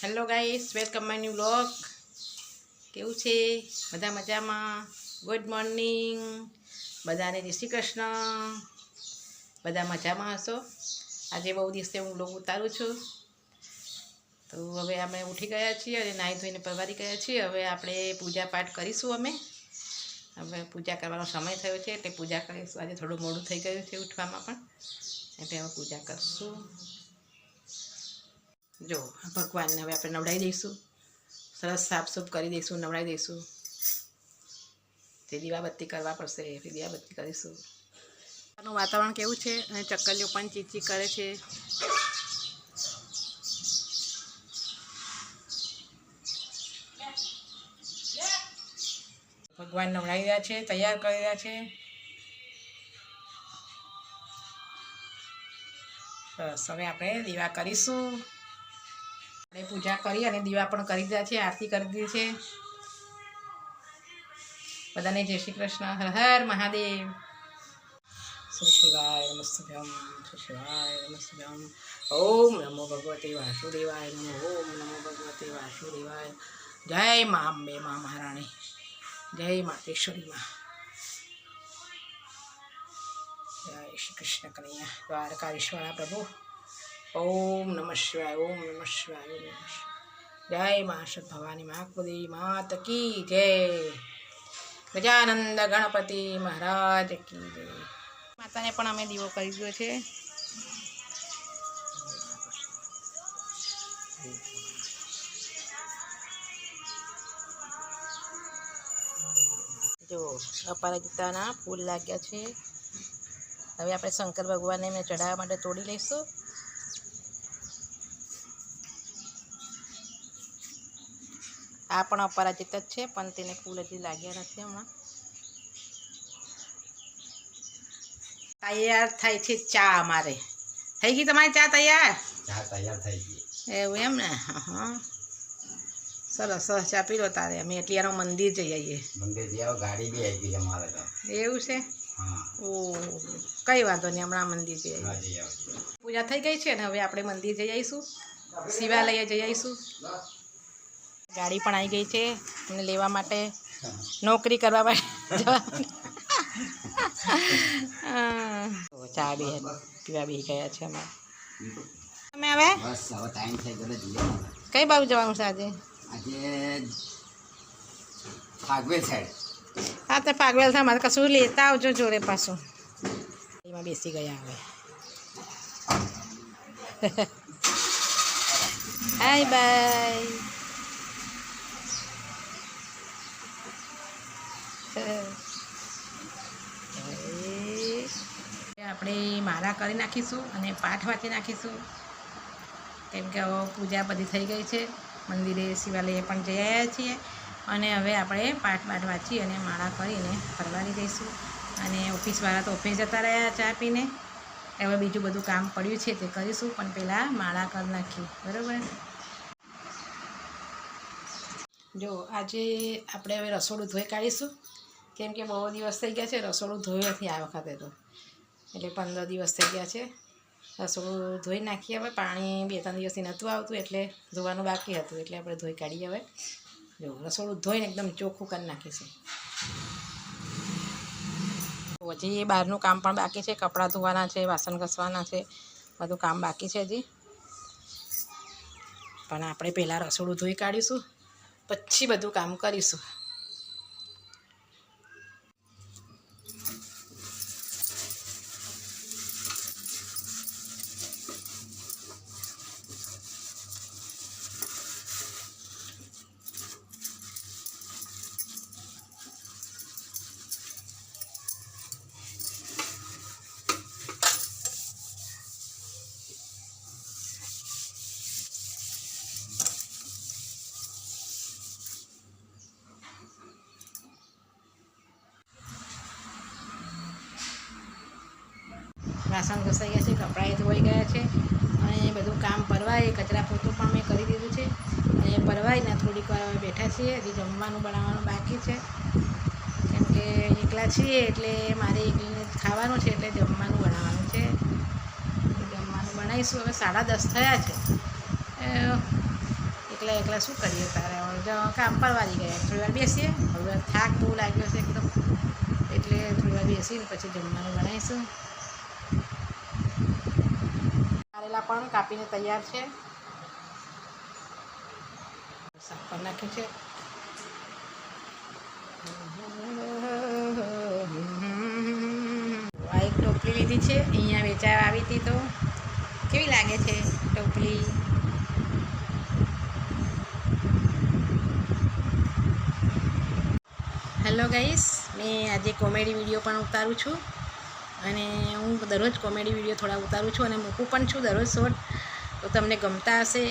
Hello guys, welcome my new vlog. કેવું છે? બધા મજામાં? ગુડ મોર્નિંગ બધાને, જય શ્રી કૃષ્ણ. બધા મજામાં હશો? આજે બહુ દિવસે હું વ્લોગ ઉતારું છું. તો હવે અમે ઉઠી ગયા છીએ અને નાહી ધોઈને પરવારી ગયા છીએ. હવે આપણે પૂજા પાઠ કરીશું. હવે પૂજા કરવાનો સમય થયો છે એટલે પૂજા કરીશું. આજે થોડું મોડું થઈ ગયું છે ઉઠવામાં પણ, એટલે હવે પૂજા કરશું. જો ભગવાનને હવે આપણે નવડાવી દઈશું, સરસ સાફ સૂફ કરી દઈશું, નવડાવી દઈશું. તે દીવાબત્તી કરવા પડશે, એટલે દીવાબત્તી કરીશું. વાતાવરણ કેવું છે અને ચક્કલીઓ પણ ચીચી કરે છે. ભગવાન નવડાવી રહ્યા છે, તૈયાર કરી રહ્યા છે. બસ હવે આપણે દીવા કરીશું. આપણે પૂજા કરી અને દીવા પણ કરી દીધા છે, આરતી કરી દીધી છે. બધાને જય શ્રી કૃષ્ણ. હર હર મહાદેવ. શ્રી શિવાય નમસ્તભ્યમ, શ્રી શિવાય નમસ્તભ્યમ. ઓમ નમો ભગવતે વાસુદેવાય નમો. ઓમ નમો ભગવતે વાસુદેવાય. જય મા અંબે, મા મહારાણી, જય માતેશ્વરી માં. જય શ્રી કૃષ્ણ કનૈયા દ્વારકાધીશ્વરા પ્રભુ. ઓમ નમઃ શિવાય, ઓમ નમઃ શિવાય, ઓમ નમઃ શિવાય. જય મા સત ભવાની મહાકુદેવી માત કી જય. ગજાનંદ ગણપતિ મહારાજ કી જય. માતાને પણ અમે દીવો કરી દીધો છે. જો અપરાજિતાના ફૂલ લાગ્યા છે. હવે આપણે શંકર ભગવાનને એમને ચઢાવવા માટે તોડી લઈશું. આ પણ અપરાજિત જ છે, પણ તેને ફૂલ હજી લાગ્યા નથી હમણાં. તૈયાર થાય છે ચા. અમારે થઈ ગઈ તમારી ચા તૈયાર? ચા તૈયાર થઈ ગઈ. એવું એમ ને? હા, સરસ સરસ. ચા પી લો તારે. અમે એટલી યાર મંદિર જઈ આવીએ. મંદિર જઈ આવો, ગાડી બી આવી ગઈ અમારે તો. એવું છે? હા. ઓહ, કઈ વાંધો નહીં, હમણાં મંદિર જઈ હા, આવીએ. જઈ આવો. પૂજા થઈ ગઈ છે ને હવે આપણે મંદિર જઈ આવીશું, શિવાલય જઈ આવીશું. ગાડી પણ આવી ગઈ છે અમને લેવા માટે, નોકરી કરવા માટે જવા માટે. ચા બી પીવા બી ગયા છે અમારે. તમે હવે બસ હવે ટાઈમ થઈ ગયો. જઈએ કઈ બાજુ જવાનું છે આજે? આજે ફાગવેલ સાઈડ. હા, તો ફાગવેલ છે. મારે કશું લેતા આવજો જોડે પાછું. એમાં બેસી ગયા હવે. Hi bye. આપણે માળા કરી નાખીશું અને પાઠ વાંચી નાખીશું, કેમ કે હવે પૂજા બધી થઈ ગઈ છે. મંદિરે શિવાલયે પણ જઈ આવ્યા છીએ અને હવે આપણે પાઠ વાંચી અને માળા કરીને ફરવાની દઈશું. અને ઓફિસવાળા તો ઓફિસ જતા રહ્યા ચા પીને. હવે બીજું બધું કામ પડ્યું છે તે કરીશું, પણ પહેલાં માળા કરી નાખીએ. બરાબર? જો આજે આપણે હવે રસોડું ધોઈ કાઢીશું, કેમ કે બહુ દિવસ થઈ ગયા છે રસોડું ધોયું નથી આ વખતે તો. એટલે 15 દિવસ થઈ ગયા છે. રસોડું ધોઈ નાખીએ. હવે પાણી 2-3 દિવસથી નહોતું આવતું એટલે ધોવાનું બાકી હતું, એટલે આપણે ધોઈ કાઢીએ. હવે જો રસોડું ધોઈને એકદમ ચોખ્ખું કરી નાખીશું. હજી બહારનું કામ પણ બાકી છે. કપડાં ધોવાના છે, વાસણ ઘસવાના છે, બધું કામ બાકી છે હજી. પણ આપણે પહેલાં રસોડું ધોઈ કાઢીશું, પછી બધું કામ કરીશું. વાસણ ઘસાઈ ગયા છે, કપડાં ધોવાઈ ગયા છે અને બધું કામ પરવાય. કચરા પોતું પણ મેં કરી દીધું છે અને પરવાઈને થોડીક વાર હવે બેઠા છીએ. હજી જમવાનું બનાવવાનું બાકી છે, કેમ કે એકલા છીએ એટલે મારે એકલીને ખાવાનું છે, એટલે જમવાનું બનાવવાનું છે. જમવાનું બનાવીશું. હવે 10:30 થયા છે. એકલા એકલા શું કરીએ તારે હવે જો કામ પરવારી ગયા થોડી વાર બેસીએ હવે થાક બહુ લાગ્યો છે એકદમ એટલે થોડી વાર બેસીને પછી જમવાનું બનાવીશું કારેલા પણ કાપીને તૈયાર છે શાક પર નાખ્યું છે આ એક ટોપલી લીધી છે અહીંયા વેચાવા આવી હતી તો કેવી લાગે છે ટોપલી હેલો ગાઈસ મેં આજે કોમેડી વિડીયો પણ ઉતારું છું અને હું દરરોજ કોમેડી વિડીયો થોડા ઉતારું છું અને મૂકું પણ છું દરરોજ શોર્ટ તો તમને ગમતા હશે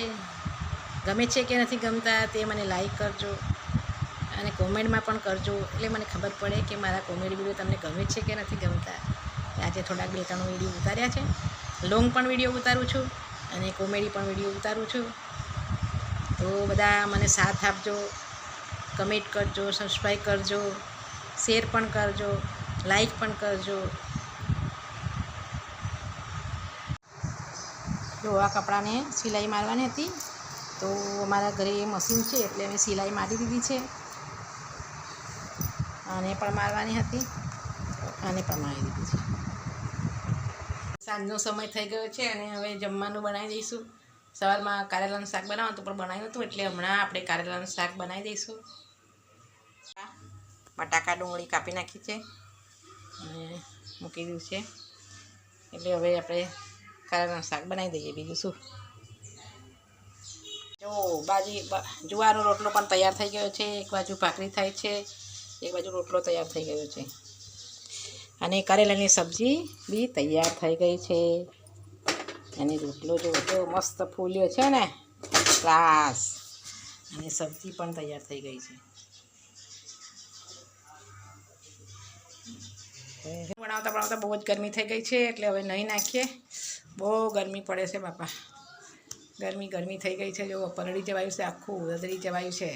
ગમે છે કે નથી ગમતા તે મને લાઈક કરજો અને કોમેન્ટમાં પણ કરજો એટલે મને ખબર પડે કે મારા કોમેડી વિડીયો તમને ગમે છે કે નથી ગમતા આજે થોડાક 2-3 વિડીયો ઉતાર્યા છે લોંગ પણ વિડીયો ઉતારું છું અને કોમેડી પણ વિડીયો ઉતારું છું તો બધા મને સાથ આપજો કમેન્ટ કરજો સબસ્ક્રાઈબ કરજો શેર પણ કરજો લાઈક પણ કરજો જો આ કપડાને સિલાઈ મારવાની હતી તો અમારા ઘરે મશીન છે એટલે અમે સિલાઈ મારી દીધી છે આને પણ મારવાની હતી આને પણ મારી દીધી છે સાંજનો સમય થઈ ગયો છે અને હવે જમવાનું બનાવી દઈશું સવારમાં કારેલાનું શાક બનાવવાનું પણ બનાવ્યું હતું એટલે હમણાં આપણે કારેલાનું શાક બનાવી દઈશું બટાકા ડુંગળી કાપી નાખી છે અને મૂકી દીધું છે એટલે હવે આપણે કારેલાનું શાક બનાવી દઈએ બીજું શું જો જુવારનો રોટલો પણ તૈયાર થઈ ગયો છે એક બાજુ ભાખરી થાય છે એક બાજુ રોટલો તૈયાર થઈ ગયો છે અને કારેલાની સબ્જી બી તૈયાર થઈ ગઈ છે અને રોટલો જો મસ્ત ફૂલ્યો છે ને ક્લાસ અને સબ્જી પણ તૈયાર થઈ ગઈ છે બનાવતા બનાવતા બહુ જ ગરમી થઈ ગઈ છે એટલે હવે નહીં નાખીએ બહુ ગરમી પડે છે બાપા ગરમી થઈ ગઈ છે જો પલળી જવાયું છે આખું રદરી જવાયું છે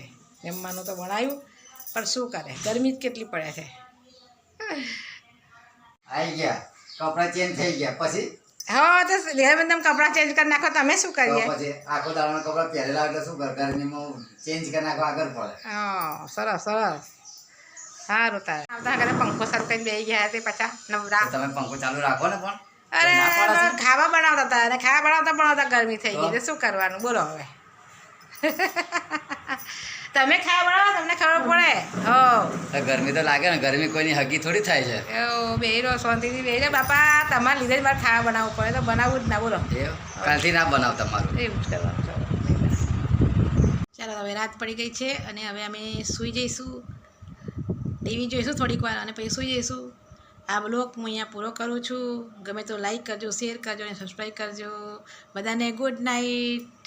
જમવાનું તો બનાવ્યું પણ શું કરે ગરમી જ કેટલી પડે છે આવી ગયા કપડાં ચેન્જ થઈ ગયા પછી હા તો તમે કપડાં ચેન્જ કરી નાખો તમે શું કરીએ પછી આખો દાડાના કપડાં પહેરેલા એટલે શું કર ગરમીમાં ચેન્જ કરી નાખો આગળ પડે હા સરસ સારું તારે આવતા ઘરે પંખો સારું કરીને બેસી ગયા તે પાછા નવરા તમે પંખો ચાલુ રાખો ને પણ અરે ખાવા બનાવતા હતા અને ખાવા બનાવતા ગરમી થઈ ગઈ શું કરવાનું બોલો હવે તમે ખાવા બનાવો તમને ખબર પડે હો ગરમી તો લાગે ને ગરમી કોઈની હગી થોડી થાય છે બેહી શાંતિથી બેહી બાપા તમારા લીધે જ મારે ખાવા બનાવવું પડે તો બનાવવું જ ના બોલો કાલથી ના બનાવ તમારું એવું જ કરવાનું ચાલો હવે રાત પડી ગઈ છે અને હવે અમે સૂઈ જઈશું ટીવી જોઈશું થોડીક વાર અને પછી સૂઈ જઈશું આ બ્લોગ હું અહીંયા પૂરો કરું છું ગમે તો લાઈક કરજો શેર કરજો અને સબસ્ક્રાઈબ કરજો બધાને ગુડ નાઇટ